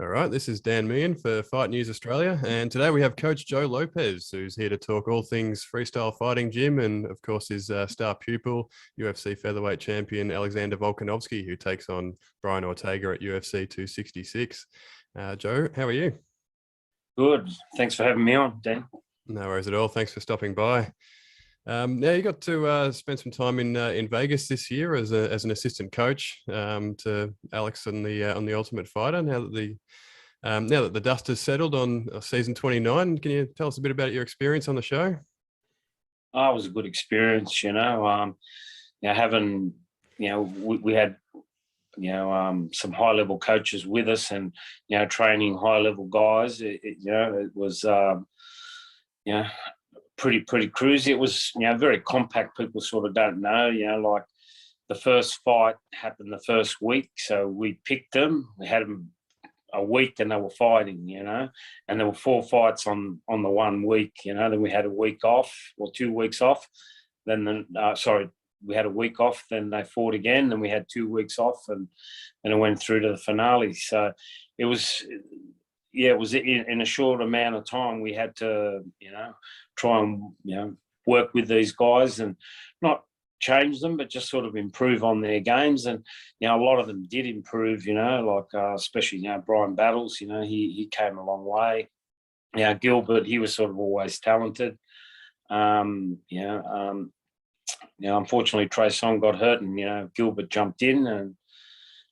All right, this is Dan Meehan for Fight News Australia, and today we have Coach Joe Lopez, who's here to talk all things freestyle fighting gym, and of course his star pupil, UFC featherweight champion Alexander Volkanovski, who takes on Brian Ortega at UFC 266. Joe, how are you? Good. Thanks for having me on, Dan. No worries at all. Thanks for stopping by. Now you got to spend some time in Vegas this year as an assistant coach to Alex on the Ultimate Fighter. Now that the dust has settled on season 29, can you tell us a bit about your experience on the show? Oh, it was a good experience, having, we had, some high level coaches with us and, training high level guys. It was, pretty cruisy. It was, very compact. People sort of don't know, like the first fight happened the first week. So we picked them, we had them a week and they were fighting, and there were 4 fights on the 1 week, then we had a week off or 2 weeks off. Then, we had a week off, then they fought again, then we had 2 weeks off and it went through to the finale. So it was, it was in a short amount of time. We had to, try and, work with these guys and not change them, but just sort of improve on their games. And, a lot of them did improve, especially, Brian Battles, he came a long way. Gilbert, he was sort of always talented. Unfortunately, Trey Song got hurt and, Gilbert jumped in and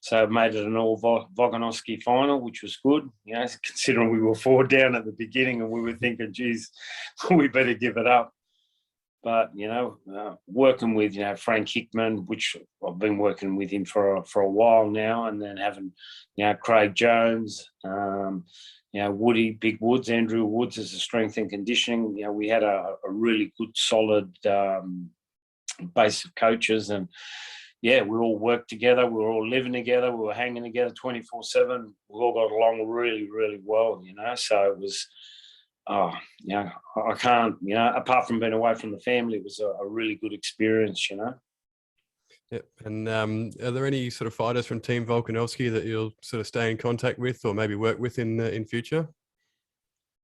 so made it an all Volkanovski final, which was good, considering we were 4 down at the beginning and we were thinking, geez, we better give it up. But, working with, Frank Hickman, which I've been working with him for a while now, and then having, Craig Jones, Woody, Big Woods, Andrew Woods as a strength and conditioning. We had a really good, solid base of coaches and, we all worked together. We were all living together. We were hanging together 24/7. We all got along really, really well, So it was, I can't, apart from being away from the family, it was a really good experience, Yep. And are there any sort of fighters from Team Volkanovski that you'll sort of stay in contact with or maybe work with in future?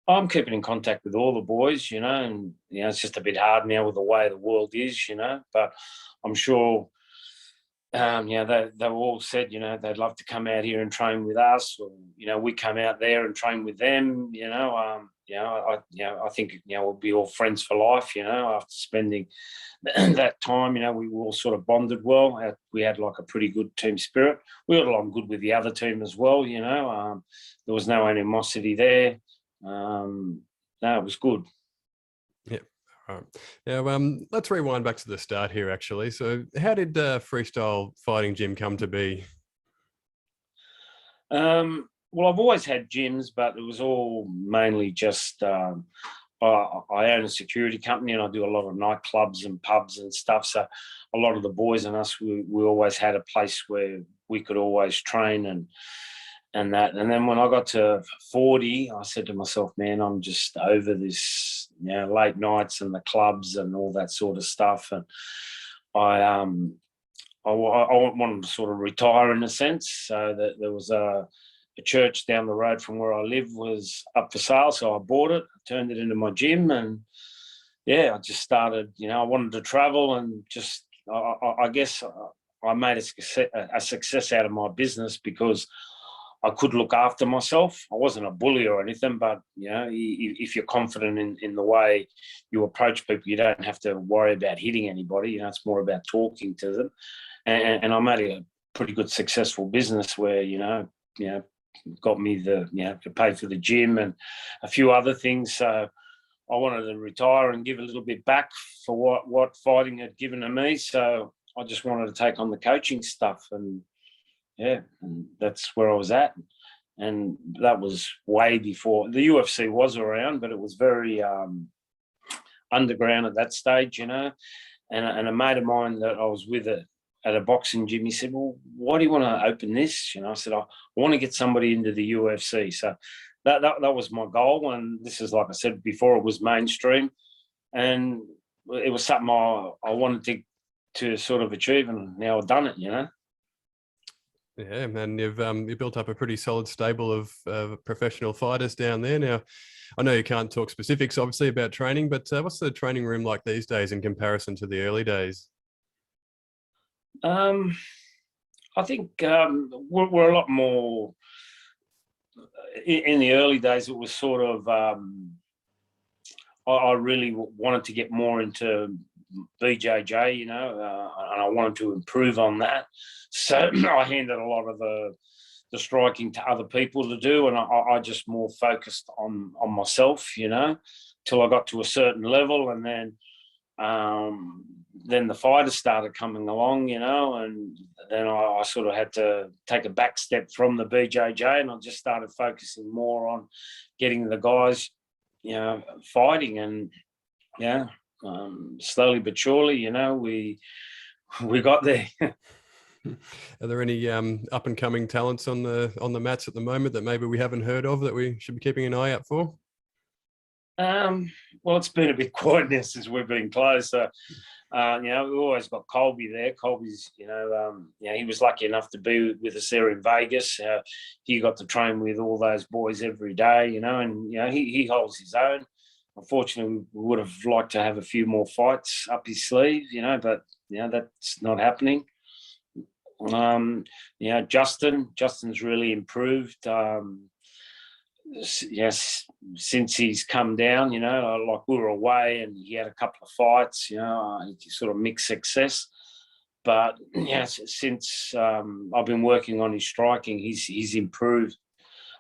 I'm keeping in contact with all the boys, and, it's just a bit hard now with the way the world is, but I'm sure, they all said, they'd love to come out here and train with us, or, we come out there and train with them, I think, we'll be all friends for life, after spending that time, we all sort of bonded well. We had like a pretty good team spirit. We got along good with the other team as well, there was no animosity there. No, it was good. Yeah. All right. Now, let's rewind back to the start here, actually. So how did freestyle fighting gym come to be? Well, I've always had gyms, but it was all mainly just, I own a security company and I do a lot of nightclubs and pubs and stuff. So a lot of the boys and us, we always had a place where we could always train and that. And then when I got to 40, I said to myself, man, I'm just over this, late nights and the clubs and all that sort of stuff. And I wanted to sort of retire in a sense. So that there was a church down the road from where I live was up for sale. So I bought it, turned it into my gym. And I just started, I wanted to travel and just, I guess I made a success out of my business because I could look after myself. I wasn't a bully or anything, but, if you're confident in the way you approach people, you don't have to worry about hitting anybody. It's more about talking to them. And I made a pretty good successful business where, got me to pay for the gym and a few other things. So I wanted to retire and give a little bit back for what fighting had given to me. So I just wanted to take on the coaching stuff and and that's where I was at. And that was way before the UFC was around, but it was very underground at that stage, And a mate of mine that I was with at a boxing gym, he said, well, why do you want to open this? I said, I want to get somebody into the UFC. So that was my goal. And this is, like I said before, it was mainstream. And it was something I wanted to sort of achieve, and now I've done it, Yeah, man, you built up a pretty solid stable of professional fighters down there. Now, I know you can't talk specifics, obviously, about training, but what's the training room like these days in comparison to the early days? Um, I think we're a lot more. In the early days, it was sort of. I really wanted to get more into BJJ, and I wanted to improve on that. So I handed a lot of the striking to other people to do, and I just more focused on myself, till I got to a certain level, and then the fighters started coming along, and then I sort of had to take a back step from the BJJ, and I just started focusing more on getting the guys, fighting, and slowly but surely, we got there. Are there any up and coming talents on the mats at the moment that maybe we haven't heard of that we should be keeping an eye out for? Well, it's been a bit quiet now since we've been closed. So, we've always got Colby there. Colby's, he was lucky enough to be with us there in Vegas. He got to train with all those boys every day, and he holds his own. Unfortunately, we would have liked to have a few more fights up his sleeve, but that's not happening. Justin's really improved. Yes, since he's come down, like we were away and he had a couple of fights, sort of mixed success. But since I've been working on his striking, he's improved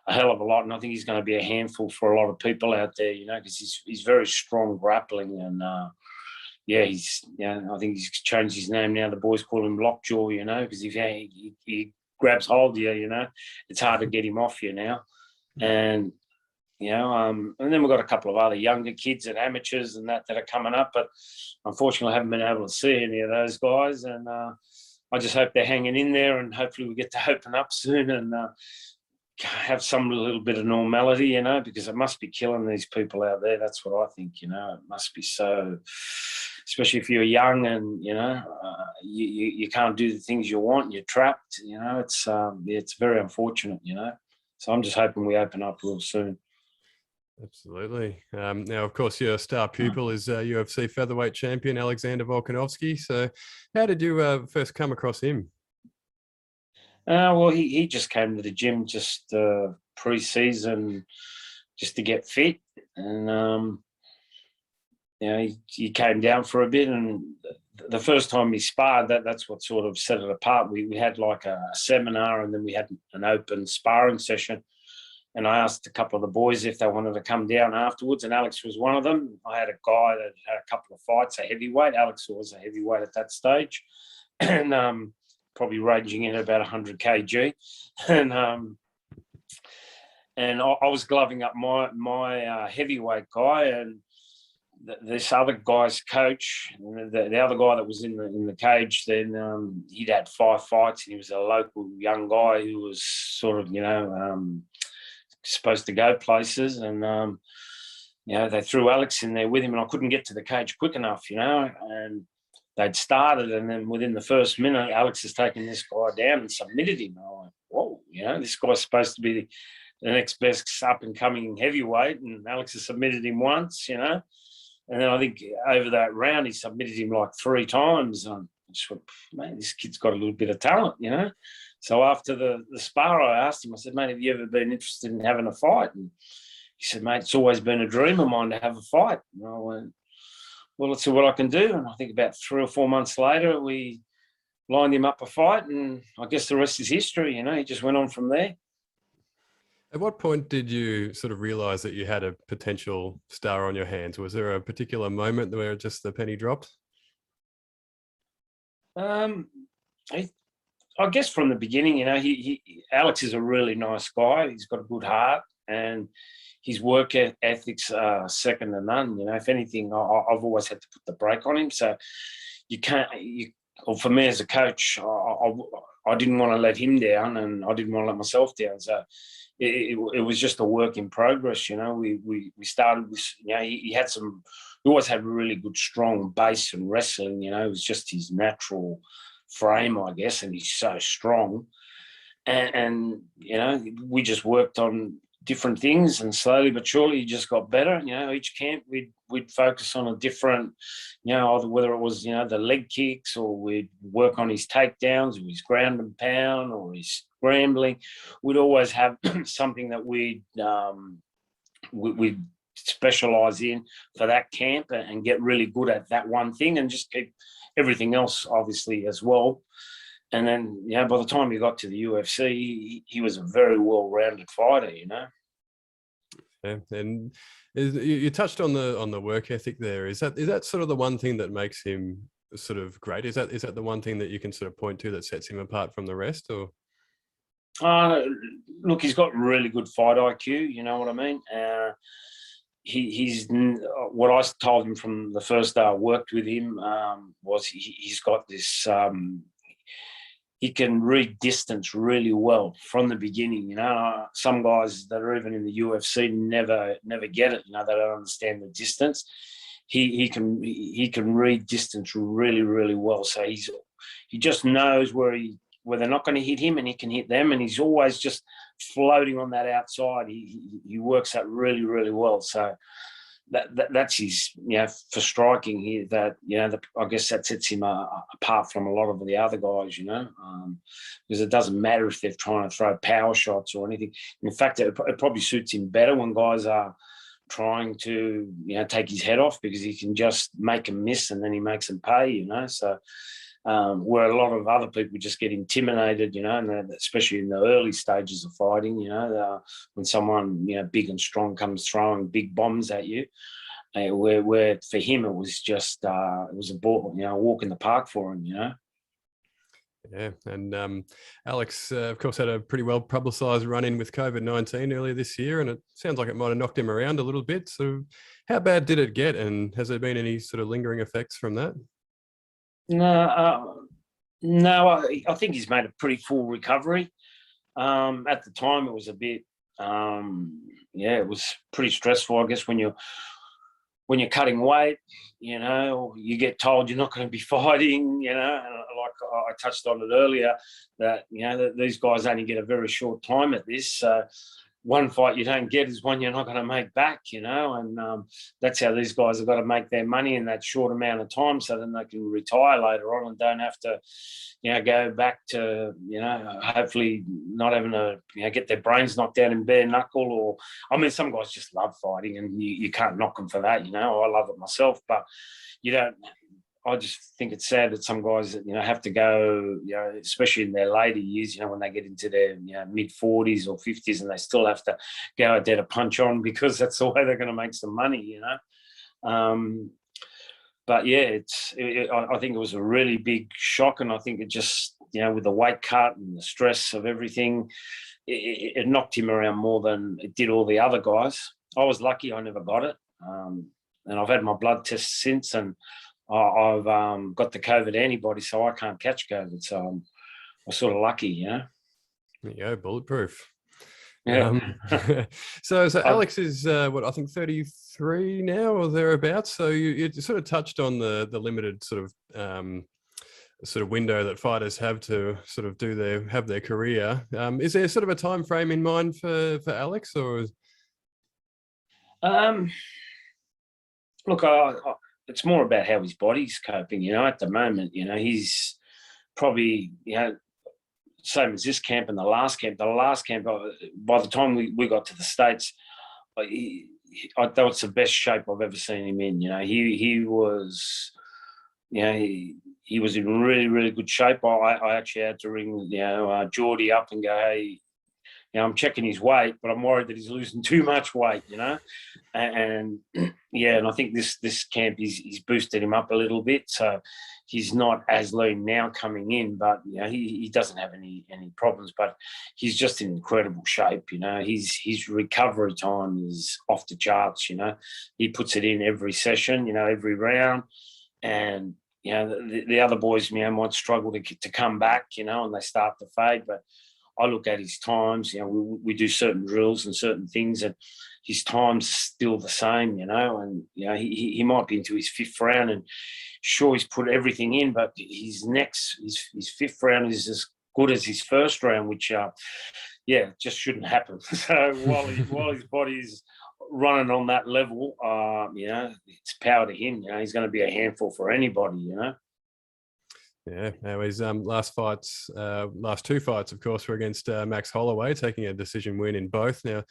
a hell of a lot, and I think he's going to be a handful for a lot of people out there, because he's very strong grappling, and I think he's changed his name now. The boys call him Lockjaw, because he grabs hold of you, it's hard to get him off you now. And and then we've got a couple of other younger kids and amateurs and that are coming up, but unfortunately I haven't been able to see any of those guys, and I just hope they're hanging in there, and hopefully we get to open up soon and have some little bit of normality, because it must be killing these people out there. That's what I think. It must be so, especially if you're young and you can't do the things you want, you're trapped. It's very unfortunate. So I'm just hoping we open up real soon. Absolutely. Now, of course, your star pupil is UFC featherweight champion Alexander Volkanovski. So, how did you first come across him? Well, he just came to the gym just pre-season, just to get fit, and he came down for a bit. And the first time he sparred, that's what sort of set it apart. We had like a seminar, and then we had an open sparring session. And I asked a couple of the boys if they wanted to come down afterwards, and Alex was one of them. I had a guy that had a couple of fights, a heavyweight. Alex was a heavyweight at that stage, and probably ranging in at about 100 kg. And I was gloving up my heavyweight guy, and this other guy's coach, the other guy that was in the cage, then he'd had 5 fights, and he was a local young guy who was sort of supposed to go places, and they threw Alex in there with him, and I couldn't get to the cage quick enough, and they'd started, and then within the first minute, Alex has taken this guy down and submitted him. I went, whoa, this guy's supposed to be the next best up-and-coming heavyweight, and Alex has submitted him once, and then I think over that round, he submitted him like 3 times. I just went, man, this kid's got a little bit of talent, So after the spar, I asked him, I said, mate, have you ever been interested in having a fight? And he said, mate, it's always been a dream of mine to have a fight. And I went, well, let's see what I can do. And I think about 3 or 4 months later, we lined him up a fight, and I guess the rest is history. He just went on from there. At what point did you sort of realize that you had a potential star on your hands? Was there a particular moment where just the penny dropped? I guess from the beginning, Alex is a really nice guy. He's got a good heart, and his work ethics are second to none. If anything, I've always had to put the brake on him. So or for me as a coach, I didn't want to let him down, and I didn't want to let myself down. So it was just a work in progress. We started with, he always had really good, strong base and wrestling. It was just his natural frame, I guess, and he's so strong. and we just worked on different things, and slowly but surely he just got better. Each camp we'd focus on a different, either whether it was the leg kicks, or we'd work on his takedowns, or his ground and pound, or his scrambling. We'd always have something that we'd specialize in for that camp, and get really good at that one thing, and just keep everything else obviously as well. And then, by the time he got to the UFC, he was a very well-rounded fighter, Yeah, and you touched on the work ethic there. Is that sort of the one thing that makes him sort of great? Is that the one thing that you can sort of point to that sets him apart from the rest, or? Look, he's got really good fight IQ. You know what I mean? He's what I told him from the first day I worked with him was he's got this. He can read distance really well from the beginning. Some guys that are even in the UFC never get it. They don't understand the distance. He can read distance really, really well. So he just knows where they're not going to hit him, and he can hit them, and he's always just floating on that outside. He works that really, really well. So that's his, for striking here, that, I guess that sets him apart from a lot of the other guys, because it doesn't matter if they're trying to throw power shots or anything. In fact, it probably suits him better when guys are trying to, take his head off, because he can just make them miss and then he makes them pay, So where a lot of other people just get intimidated, and especially in the early stages of fighting, when someone, big and strong comes throwing big bombs at you, where for him it was just, it was a ball, a walk in the park for him, Yeah, and Alex, of course, had a pretty well publicised run-in with COVID-19 earlier this year, and it sounds like it might have knocked him around a little bit. So how bad did it get, and has there been any sort of lingering effects from that? No, I think he's made a pretty full recovery. At the time, it was a bit, it was pretty stressful, I guess, when you're cutting weight, you get told you're not going to be fighting, and like I touched on it earlier, that, that these guys only get a very short time at this. One fight you don't get is one you're not going to make back, and that's how these guys have got to make their money in that short amount of time, so then they can retire later on and don't have to, go back to, hopefully not having to, get their brains knocked out in bare knuckle. Or, I mean, some guys just love fighting, and you can't knock them for that, I love it myself, but you don't. I just think it's sad that some guys that, have to go, especially in their later years, when they get into their mid-40s or 50s, and they still have to go out there to punch on, because that's the way they're going to make some money, But yeah, I think it was a really big shock, and I think it just, with the weight cut and the stress of everything, it knocked him around more than it did all the other guys. I was lucky I never got it, and I've had my blood tests since, and I've got the COVID antibody, so I can't catch COVID. So I'm sort of lucky, There you go, bulletproof. Yeah. So Alex is what, I think 33 now or thereabouts. So you sort of touched on the limited sort of window that fighters have to sort of have their career. Is there sort of a time frame in mind for Alex, or? Look, it's more about how his body's coping. At the moment, he's probably, same as this camp and the last camp. The last camp, by the time we got to the States, I thought it's the best shape I've ever seen him in. He was, he was in really, really good shape. I actually had to ring, Geordie up and go, hey, I'm checking his weight, but I'm worried that he's losing too much weight, and and I think this camp he's boosted him up a little bit, so he's not as lean now coming in, but he doesn't have any problems, but he's just in incredible shape. His recovery time is off the charts. He puts it in every session, every round, and the other boys might struggle to come back, and they start to fade, but I look at his times, we do certain drills and certain things, and his time's still the same, and, he might be into his fifth round, and sure, he's put everything in, but his fifth round is good as his first round, which just shouldn't happen. So while his body's running on that level, it's power to him. He's going to be a handful for anybody. Yeah, now his last two fights, of course, were against Max Holloway, taking a decision win in both. Now,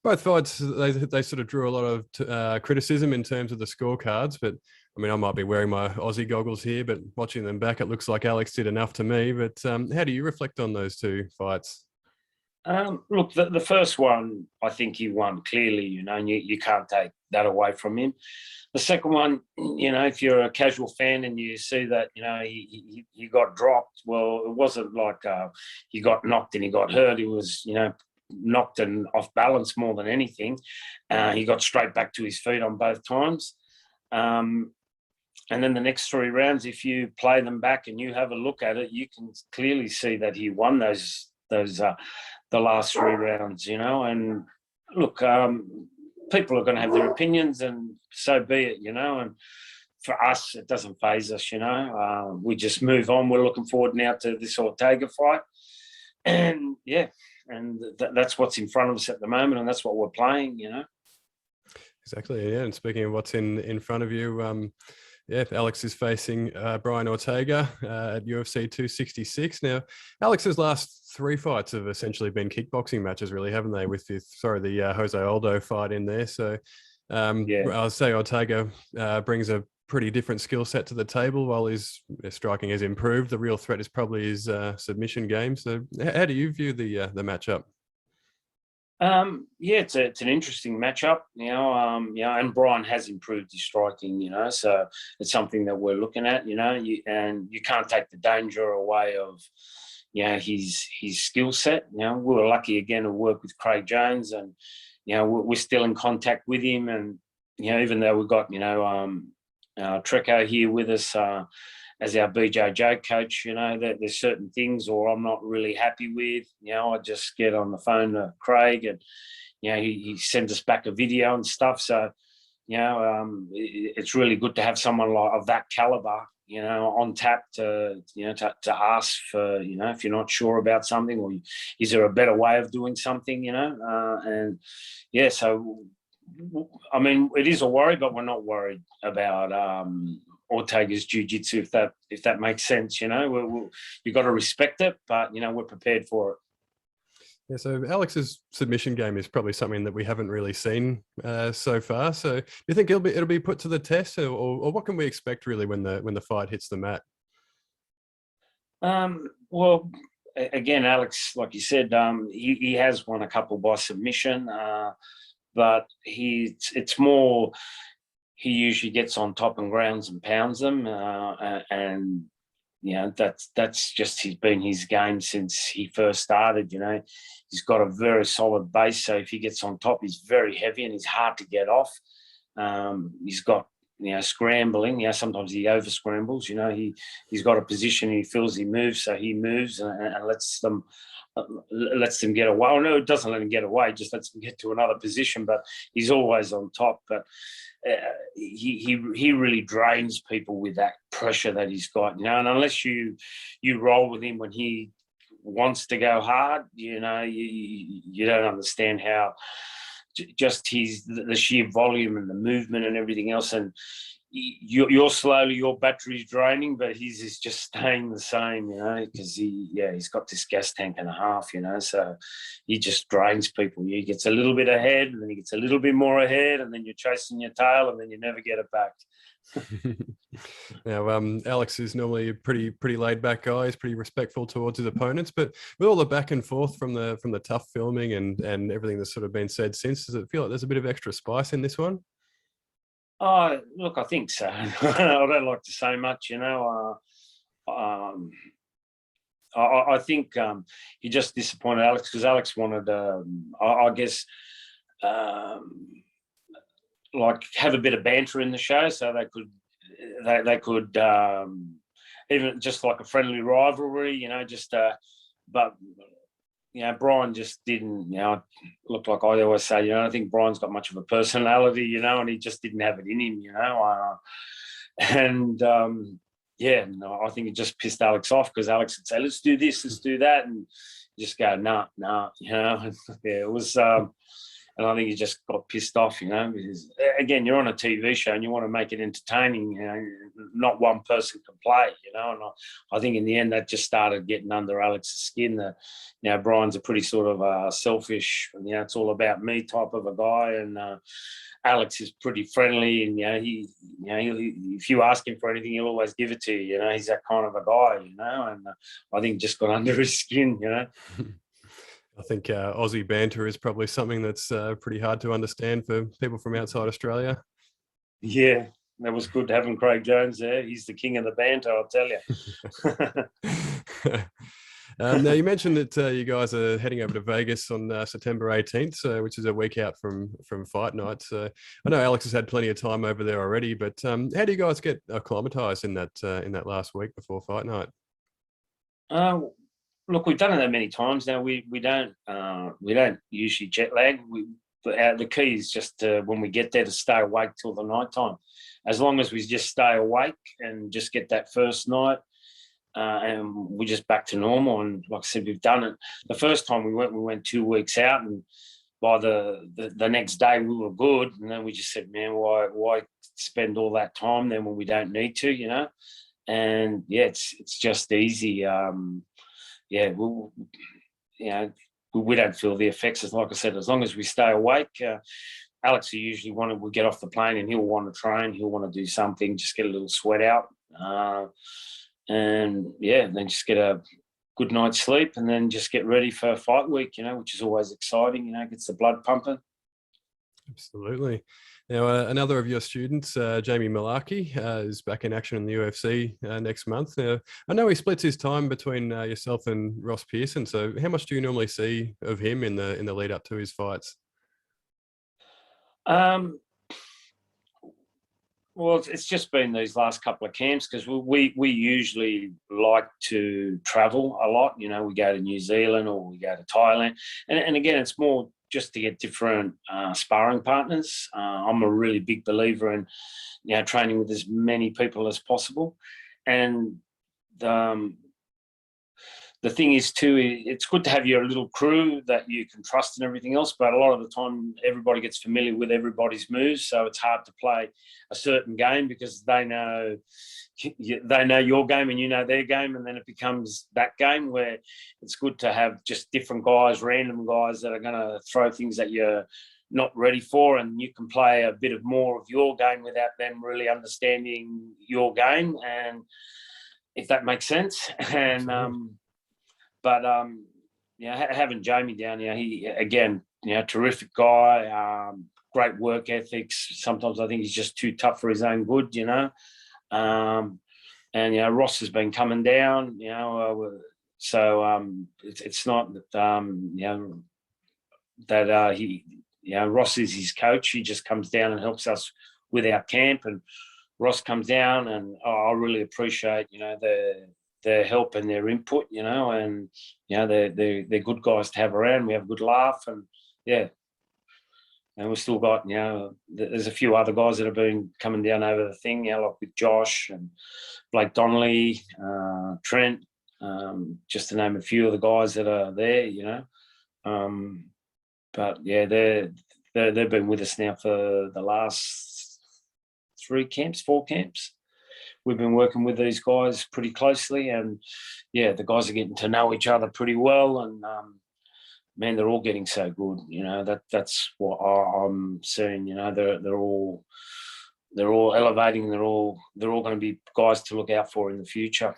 both fights, they sort of drew a lot of criticism in terms of the scorecards, but I mean, I might be wearing my Aussie goggles here, but watching them back, it looks like Alex did enough to me. But how do you reflect on those two fights? Look, the first one, I think he won clearly, and you can't take that away from him. The second one, if you're a casual fan and you see that, he got dropped, well, it wasn't like he got knocked and he got hurt. He was, knocked and off balance more than anything. He got straight back to his feet on both times. And then the next three rounds, if you play them back and you have a look at it, you can clearly see that he won those the last three rounds, and look, people are going to have their opinions, and so be it, and for us, it doesn't faze us, we just move on. We're looking forward now to this Ortega fight, and that's what's in front of us at the moment, and that's what we're playing, Exactly, yeah. And speaking of what's in front of you, Alex is facing Brian Ortega at UFC 266. Now, Alex's last three fights have essentially been kickboxing matches, really, haven't they? With the Jose Aldo fight in there. So I'll say Ortega brings a pretty different skill set to the table. While his striking has improved, the real threat is probably his submission game. So how do you view the matchup? It's an interesting matchup, and Brian has improved his striking, so it's something that we're looking at, and you can't take the danger away of, his skill set. We were lucky again to work with Craig Jones, and, we're still in contact with him, and, even though we've got, Treco here with us, as our BJJ coach, that there's certain things or I'm not really happy with, I just get on the phone to Craig and, he sends us back a video and stuff. So, it's really good to have someone of that caliber, on tap to ask for, if you're not sure about something or is there a better way of doing something, so, I mean, it is a worry, but we're not worried about, Ortega's jiu-jitsu, if that makes sense. You've got to respect it, but we're prepared for it. Yeah, so Alex's submission game is probably something that we haven't really seen so far. So do you think it'll be put to the test, or what can we expect really when the fight hits the mat? Well, again, Alex, like you said, he has won a couple by submission, but it's more. He usually gets on top and grounds and pounds them, and that's just been his game since he first started. He's got a very solid base, so if he gets on top, he's very heavy and he's hard to get off. He's got scrambling. Sometimes he over scrambles. He's got a position. He feels he moves, so he moves and lets them get away. Oh, no, it doesn't let him get away. Just lets him get to another position. But he's always on top. But he really drains people with that pressure that he's got, and unless you roll with him when he wants to go hard, you don't understand how just the sheer volume and the movement and everything else, and you're slowly, your battery's draining, but his is just staying the same, because he's got this gas tank and a half, so he just drains people. He gets a little bit ahead, and then he gets a little bit more ahead, and then you're chasing your tail, and then you never get it back. Now, Alex is normally a pretty laid back guy. He's pretty respectful towards his opponents, but with all the back and forth from the tough filming and everything that's sort of been said since, does it feel like there's a bit of extra spice in this one? Oh, look, I think so. I don't like to say much, I think he just disappointed Alex because Alex wanted, I guess, like have a bit of banter in the show, so they could even just like a friendly rivalry, but. Brian just didn't, look like I always say, I don't think Brian's got much of a personality, and he just didn't have it in him, yeah, no, I think it just pissed Alex off because Alex would say, let's do this, let's do that. And you just go, nah, you know. Yeah, it was, and I think he just got pissed off, you know, because again, you're on a TV show and you want to make it entertaining, you know, not one person can play, you know. And I think in the end that just started getting under Alex's skin. You know, Brian's a pretty sort of selfish, you know, it's all about me type of a guy, and Alex is pretty friendly, and you know, if you ask him for anything, he'll always give it to you. You know, he's that kind of a guy, you know, and I think just got under his skin, you know. I think Aussie banter is probably something that's pretty hard to understand for people from outside Australia. Yeah, that was good having Craig Jones there. He's the king of the banter, I'll tell you. Now, you mentioned that you guys are heading over to Vegas on September 18th, which is a week out from fight night. I know Alex has had plenty of time over there already, but how do you guys get acclimatized in that last week before fight night? Look, we've done it that many times now. We don't usually jet lag. The key is just when we get there to stay awake till the night time. As long as we just stay awake and just get that first night, and we're just back to normal. And like I said, we've done it. The first time we went 2 weeks out, and by the next day we were good. And then we just said, man, why spend all that time then when we don't need to, you know? And yeah, it's just easy. Yeah, we don't feel the effects. Like I said, as long as we stay awake. Alex will usually we get off the plane and he'll want to train. He'll want to do something, just get a little sweat out. And yeah, then just get a good night's sleep and then just get ready for fight week, you know, which is always exciting, you know, gets the blood pumping. Absolutely. Now, another of your students, Jamie Malarkey, is back in action in the UFC next month. I know he splits his time between yourself and Ross Pearson. So, how much do you normally see of him in the lead up to his fights? Well, it's just been these last couple of camps because we usually like to travel a lot. You know, we go to New Zealand or we go to Thailand, and again, it's more just to get different sparring partners. I'm a really big believer in, you know, training with as many people as possible. And the thing is too, it's good to have your little crew that you can trust and everything else, but a lot of the time everybody gets familiar with everybody's moves, so it's hard to play a certain game because they know your game and you know their game, and then it becomes that game where it's good to have just different guys, random guys that are going to throw things that you're not ready for, and you can play a bit of more of your game without them really understanding your game, and if that makes sense. And you know, having Jamie down here, he again, you know, terrific guy, great work ethics. Sometimes I think he's just too tough for his own good, you know. And you know, Ross has been coming down, you know, so it's not that you know that he, you know, Ross is his coach. He just comes down and helps us with our camp, and Ross comes down, and I really appreciate, you know, their help and their input, you know, and you know they're good guys to have around. We have a good laugh, and yeah, and we've still got, you know, there's a few other guys that have been coming down over the thing, you know, like with Josh and Blake Donnelly, Trent, just to name a few of the guys that are there, you know. But yeah, they've been with us now for the last 4 camps. We've been working with these guys pretty closely, and yeah, the guys are getting to know each other pretty well, and man, they're all getting so good. You know, that's what I'm seeing. You know, they're all elevating. They're all going to be guys to look out for in the future.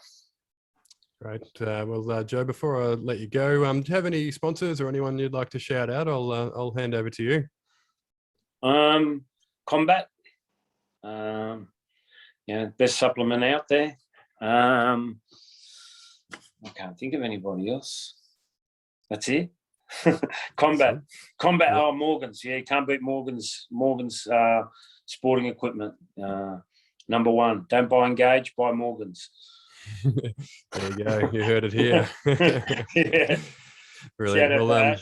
Great. Well, Joe, before I let you go, do you have any sponsors or anyone you'd like to shout out? I'll hand over to you. Combat. Yeah, best supplement out there. I can't think of anybody else. That's it. Combat. Yep. Oh, Morgan's. Yeah, you can't beat Morgan's sporting equipment. Number one. Don't buy Engage, buy Morgan's. There you go. You heard it here. Yeah. Brilliant. Well,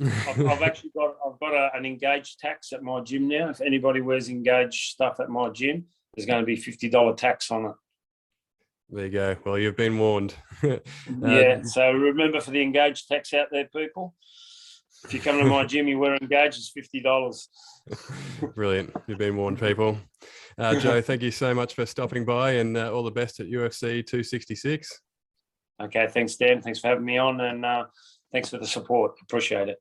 I've got an Engage tax at my gym now. If anybody wears Engage stuff at my gym, there's going to be $50 tax on it. There you go. Well, you've been warned. Yeah. So remember, for the engaged tax out there, people, if you come to my gym, you wear engaged, it's $50. Brilliant. You've been warned, people. Joe, thank you so much for stopping by, and all the best at UFC 266. Okay. Thanks, Dan. Thanks for having me on, and thanks for the support. Appreciate it.